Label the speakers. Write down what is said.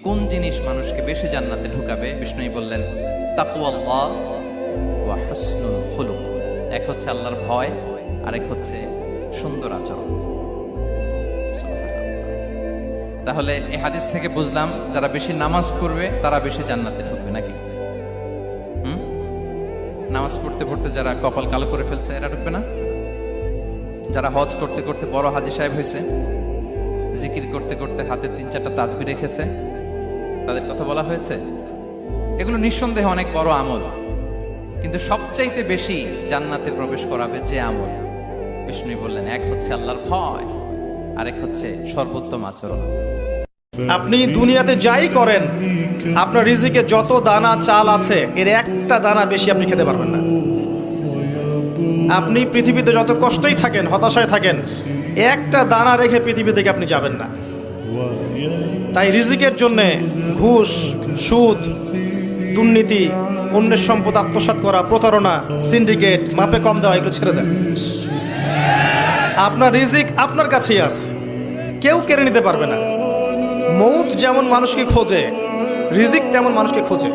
Speaker 1: কোন জিনিস মানুষকে বেশি জান্নাতে ঢুকাবে? বিষ্ণু বললেন তাকওয়াল্লাহ ওয়া হুসনুল খুলুক। এক হচ্ছে আল্লাহর ভয়, আরেক হচ্ছে সুন্দর আচরণ। তাহলে এই হাদিস থেকে বুঝলাম যারা বেশি নামাজ পড়বে তারা বেশি জান্নাতে ঢুকবে নাকি? নামাজ পড়তে পড়তে যারা কপাল কালো করে ফেলছে এরা ঢুকবে না? যারা হজ করতে করতে বড় হাজী সাহেব হয়েছে, জিকির করতে করতে হাতে 3-4টা তাসবিহ রেখেছে, তাদের কথা বলা হয়েছে। এগুলো নিঃসন্দেহে অনেক বড় আমল, কিন্তু সবচাইতে বেশি জান্নাতে প্রবেশ করাবে যে আমল, বিষ্ণু বললেন এক হচ্ছে আল্লাহর ভয়, আরেক হচ্ছে সর্বোত্তম আচরণ।
Speaker 2: আপনি দুনিয়াতে যাই করেন, আপনার রিজিকে যত দানা চাল আছে এর একটা দানা বেশি আপনি খেতে পারবেন না। আপনি পৃথিবীতে যত কষ্টই থাকেন, হতাশায় থাকেন, একটা দানা রেখে পৃথিবী থেকে আপনি যাবেন না। তাই রিজিকের জন্য ঘুষ, সুদ, দুর্নীতি, অন্যের সম্পদ আত্মসাৎ করা, প্রতারণা, সিন্ডিকেট, মাপে কম দেওয়া, এগুলো ছেড়ে দেন। আপনার রিজিক আপনার কাছেই আছে, কেউ কেড়ে নিতে পারবে না। মৌত যেমন মানুষকে খোঁজে, রিজিক তেমন মানুষকে খোঁজে।